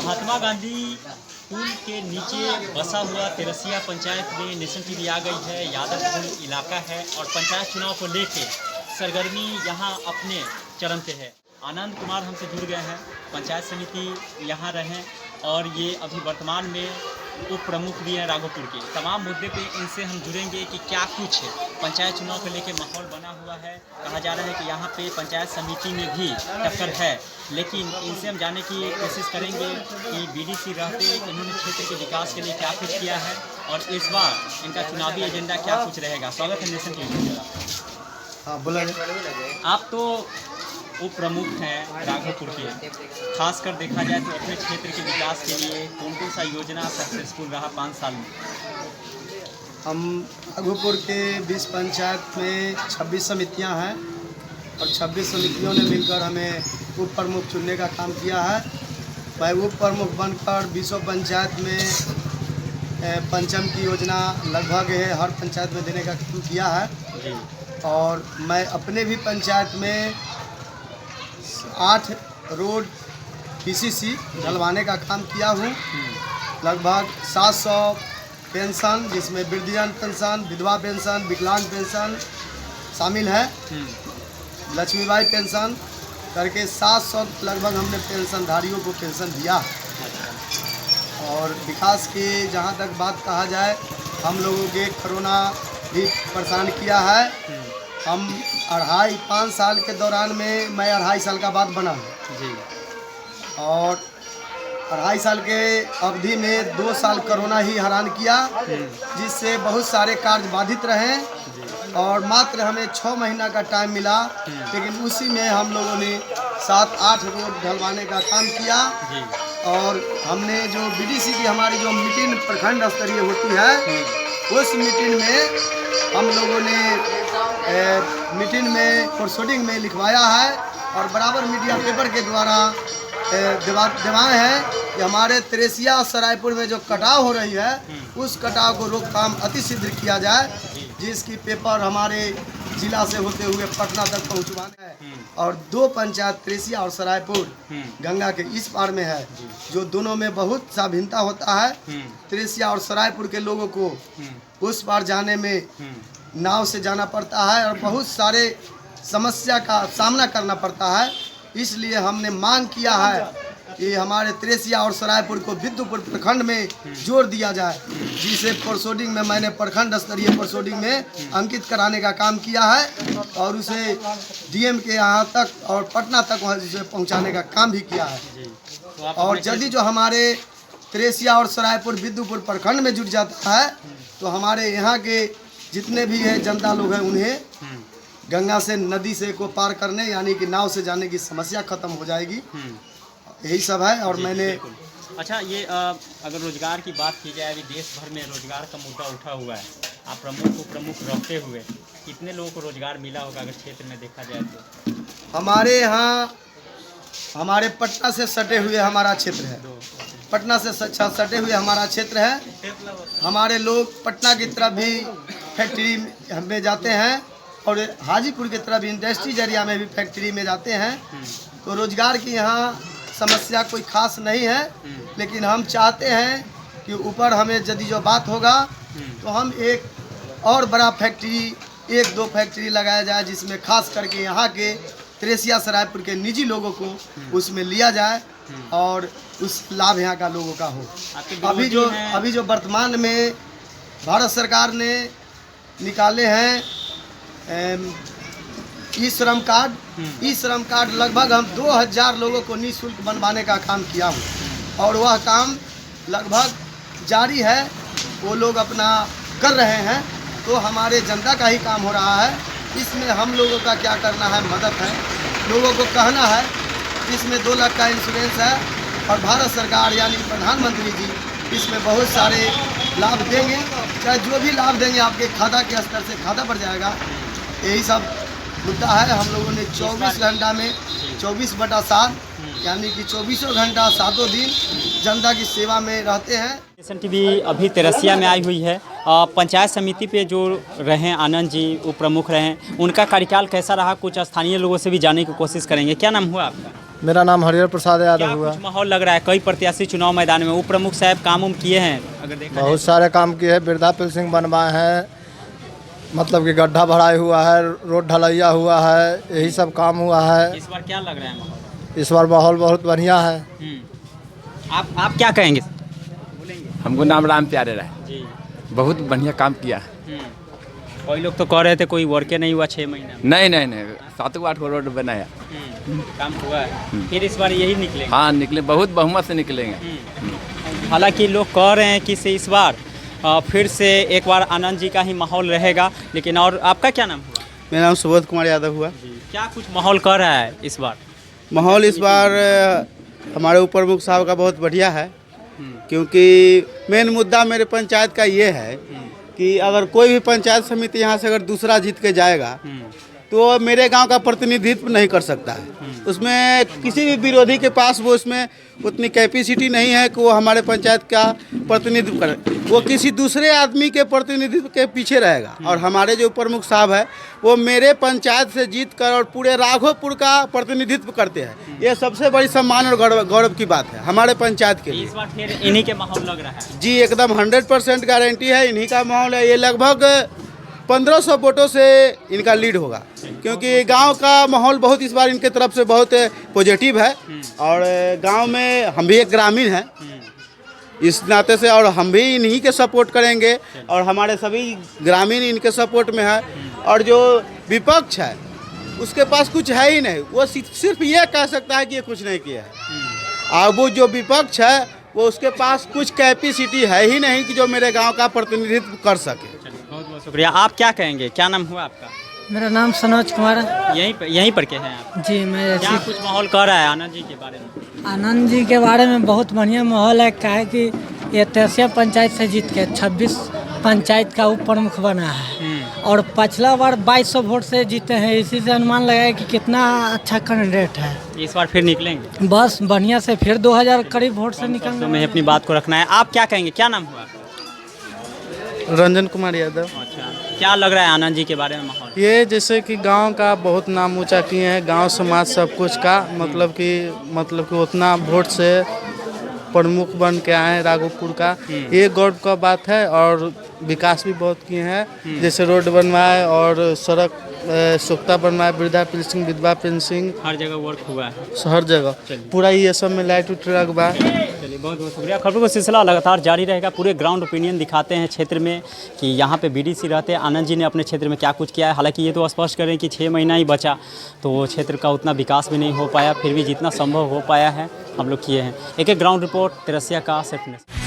महात्मा गांधी पुल के नीचे बसा हुआ तेरसिया पंचायत में नेशन टीवी आ गई है। यादवपुर इलाका है और पंचायत चुनाव को लेके सरगर्मी यहाँ अपने चरम पे है। आनंद कुमार हमसे जुड़ गए हैं, पंचायत समिति यहाँ रहे और ये अभी वर्तमान में उप प्रमुख भी हैं राघोपुर के। तमाम मुद्दे पे इनसे हम जुड़ेंगे कि क्या कुछ पंचायत चुनाव को लेके माहौल बना हुआ है। कहा जा रहा है कि यहाँ पे पंचायत समिति में भी टक्कर है, लेकिन इनसे हम जानने की कोशिश करेंगे कि बीडीसी रहते इन्होंने क्षेत्र के विकास के लिए क्या कुछ किया है और इस बार इनका चुनावी एजेंडा क्या कुछ रहेगा। स्वागत है नेशन टीवी। हाँ बोला। आप तो उप प्रमुख हैं राघोपुर के, खासकर देखा जाए तो अपने क्षेत्र के विकास के लिए कौन कौन सा योजना सक्सेसफुल रहा 5 साल में? हम राघोपुर के 20 पंचायत में 26 समितियां हैं और 26 समितियों ने मिलकर हमें उप प्रमुख चुनने का काम किया है। मैं उप प्रमुख बनकर 20 पंचायत में पंचम की योजना लगभग है हर पंचायत में देने का काम किया है। और मैं अपने भी पंचायत में 8 रोड पीसीसी ढलवाने का काम किया हूँ। लगभग 700 पेंशन, जिसमें वृद्धान पेंशन, विधवा पेंशन, विकलांग पेंशन शामिल है, लक्ष्मीबाई पेंशन करके 700 लगभग हमने पेंशनधारियों को पेंशन दिया। और विकास की जहाँ तक बात कहा जाए, हम लोगों के कोरोना भी परेशान किया है। हम 5 साल के दौरान में मैं 2.5 साल का बाद बना जी, और 2.5 साल के अवधि में 2 साल कोरोना ही हैरान किया, जिससे बहुत सारे कार्य बाधित रहे और मात्र हमें 6 महीना का टाइम मिला, लेकिन उसी में हम लोगों ने 7-8 रोड ढलवाने का काम किया। और हमने जो बीडीसी की हमारी जो मीटिंग प्रखंड स्तरीय होती है, उस मीटिंग में हम लोगों ने मीटिंग में प्रोसीडिंग में लिखवाया है और बराबर मीडिया पेपर के द्वारा दिवाए हैं कि हमारे तेरसिया सरायपुर में जो कटाव हो रही है, उस कटाव को रोकथाम अति शीघ्र किया जाए, जिसकी पेपर हमारे जिला से होते हुए पटना तक पहुंचवाना है। और 2 पंचायत तेरसिया और सरायपुर गंगा के इस पार में है, जो दोनों में बहुत सा भिन्नता होता है। तेरसिया और सरायपुर के लोगों को उस पार जाने में नाव से जाना पड़ता है और बहुत सारे समस्या का सामना करना पड़ता है। इसलिए हमने मांग किया है कि हमारे तेरसिया और सरायपुर को विद्युपुर प्रखंड में जोड़ दिया जाए, जिसे प्रोसीडिंग में मैंने प्रखंड स्तरीय प्रोसीडिंग में अंकित कराने का काम किया है और उसे डीएम के यहाँ तक और पटना तक उसे पहुँचाने का काम भी किया है। और यदि जो हमारे तेरसिया और सरायपुर विद्युपुर प्रखंड में जुट जाता है, तो हमारे यहाँ के जितने भी है जनता लोग हैं, उन्हें गंगा से नदी से को पार करने यानी कि नाव से जाने की समस्या खत्म हो जाएगी। यही सब है। और मैंने अच्छा, ये अगर रोजगार की बात की जाए, अभी देश भर में रोजगार का मुद्दा उठा हुआ है। आप प्रमुख रहते हुए कितने लोगों को रोजगार मिला होगा अगर क्षेत्र में देखा जाए तो? हमारे यहाँ हमारे पटना से सटे हुए हमारा क्षेत्र है, पटना से सटे हुए हमारा क्षेत्र है। हमारे लोग पटना की तरफ भी फैक्ट्री में जाते हैं और हाजीपुर की तरफ इंडस्ट्री एरिया में भी फैक्ट्री में जाते हैं। तो रोजगार की यहाँ समस्या कोई खास नहीं है, लेकिन हम चाहते हैं कि ऊपर हमें यदि जो बात होगा तो हम एक और बड़ा फैक्ट्री 1-2 फैक्ट्री लगाया जाए, जिसमें खास करके यहाँ के तेरसिया सरायपुर के निजी लोगों को उसमें लिया जाए और उस लाभ यहाँ का लोगों का हो। अभी जो वर्तमान में भारत सरकार ने निकाले हैं ई श्रम कार्ड लगभग हम 2000 लोगों को निःशुल्क बनवाने का काम किया हूँ और वह काम लगभग जारी है, वो लोग अपना कर रहे हैं। तो हमारे जनता का ही काम हो रहा है। इसमें हम लोगों का क्या करना है, मदद है, लोगों को कहना है। इसमें 2 लाख का इंश्योरेंस है और भारत सरकार यानी प्रधानमंत्री जी इसमें बहुत सारे लाभ देंगे, चाहे जो भी लाभ देंगे आपके खाता के स्तर से खाता पर जाएगा। यही सब मुद्दा है। हम लोगों ने 24 घंटा में 24/7 यानी कि 24 घंटा 7 दिन जनता की सेवा में रहते हैं। नेशन टीवी अभी तेरसिया में आई हुई है। पंचायत समिति पे जो रहे आनंद जी उप प्रमुख रहे, उनका कार्यकाल कैसा रहा, कुछ स्थानीय लोगों से भी जानने की कोशिश करेंगे। क्या नाम हुआ आपका? मेरा नाम हरिहर प्रसाद क्या यादव हुआ। कुछ माहौल लग रहा है? कई प्रत्याशी चुनाव मैदान में, उप प्रमुख साहब काम उम किए हैं अगर देखा जाए बहुत सारे काम किए हैं, वृद्धा पेंशन बनवाए हैं, मतलब कि गड्ढा भराई हुआ है, रोड ढलैया हुआ है, यही सब काम हुआ है। इस बार क्या लग रहा है माहौल? इस बार माहौल बहुत बढ़िया है। आप क्या कहेंगे? हमको नाम राम प्यारे रहा, जी। बहुत बढ़िया काम किया। कोई लोग तो कह रहे थे कोई वर्के नहीं हुआ 6 महीना में। नहीं 7-8 को रोड बनाया। काम हुआ है, फिर इस बार यही निकलेगा। हाँ निकले, बहुत बहुमत से निकलेंगे। हालांकि लोग कह रहे हैं कि इस बार फिर से एक बार आनंद जी का ही माहौल रहेगा, लेकिन और आपका क्या नाम हुआ? मेरा नाम सुबोध कुमार यादव हुआ। क्या कुछ माहौल कर रहा है इस बार? माहौल इस बार हमारे उप प्रमुख साहब का बहुत बढ़िया है, क्योंकि मेन मुद्दा मेरे पंचायत का ये है कि अगर कोई भी पंचायत समिति यहाँ से अगर दूसरा जीत के जाएगा तो मेरे गांव का प्रतिनिधित्व नहीं कर सकता है। उसमें किसी भी विरोधी के पास वो उसमें उतनी कैपेसिटी नहीं है कि वो हमारे पंचायत का प्रतिनिधित्व करे। वो किसी दूसरे आदमी के प्रतिनिधित्व के पीछे रहेगा। और हमारे जो प्रमुख साहब है वो मेरे पंचायत से जीत कर और पूरे राघोपुर का प्रतिनिधित्व करते हैं। ये सबसे बड़ी सम्मान और गौरव की बात है हमारे पंचायत के लिए। इस बार फिर इन्हीं के माहौल लग रहा है। जी एकदम 100% गारंटी है, इन्हीं का माहौल है। ये लगभग 1500 वोटों से इनका लीड होगा, क्योंकि गांव का माहौल बहुत इस बार इनके तरफ से बहुत पॉजिटिव है। और गांव में हम भी एक ग्रामीण हैं इस नाते से, और हम भी इन्हीं के सपोर्ट करेंगे और हमारे सभी ग्रामीण इनके सपोर्ट में है। और जो विपक्ष है उसके पास कुछ है ही नहीं, वो सिर्फ ये कह सकता है कि ये कुछ नहीं किया है। और वो जो विपक्ष है वो उसके पास कुछ कैपेसिटी है ही नहीं कि जो मेरे गांव का प्रतिनिधित्व कर सके। बहुत बहुत शुक्रिया। आप क्या कहेंगे? क्या नाम हुआ आपका? मेरा नाम सनोज कुमार है। यहीं पर के हैं आप? जी मैं क्या कुछ माहौल कह रहा है आनंद जी के बारे में? आनंद जी के बारे में बहुत बढ़िया माहौल है। क्या है कि ये 13 पंचायत से जीत के 26 पंचायत का उप प्रमुख बना है और पिछला बार 2200 वोट से जीते हैं। इसी से अनुमान लगाया कि कितना अच्छा कैंडिडेट है। इस बार फिर निकलेंगे? बस बढ़िया से फिर 2000 करीब वोट से निकलने में अपनी बात को रखना है। आप क्या कहेंगे? क्या नाम हुआ? रंजन कुमार यादव। अच्छा, क्या लग रहा है आनंद जी के बारे में माहौल? ये जैसे कि गांव का बहुत नाम ऊंचा किए हैं, गांव समाज सब कुछ का, मतलब कि उतना वोट से प्रमुख बन के आए हैं राघोपुर का, ये गौरव का बात है। और विकास भी बहुत किए हैं, जैसे रोड बनवाए और सड़क सुख्ता बनवाए, वृद्धा पेंशन, विधवा पेंशन, हर जगह वर्क हुआ है। हर जगह पूरा ये सब में लाइट उठ रहा। चलिए बहुत बहुत शुक्रिया। खबरों का सिलसिला लगातार जारी रहेगा। पूरे ग्राउंड ओपिनियन दिखाते हैं क्षेत्र में कि यहाँ पे बीडीसी रहते हैं। आनंद जी ने अपने क्षेत्र में क्या कुछ किया है। हालांकि ये तो स्पष्ट करें कि 6 महीना ही बचा तो क्षेत्र का उतना विकास भी नहीं हो पाया, फिर भी जितना संभव हो पाया है हम लोग किए हैं। एक ग्राउंड रिपोर्ट तिरसिया का सिर्फ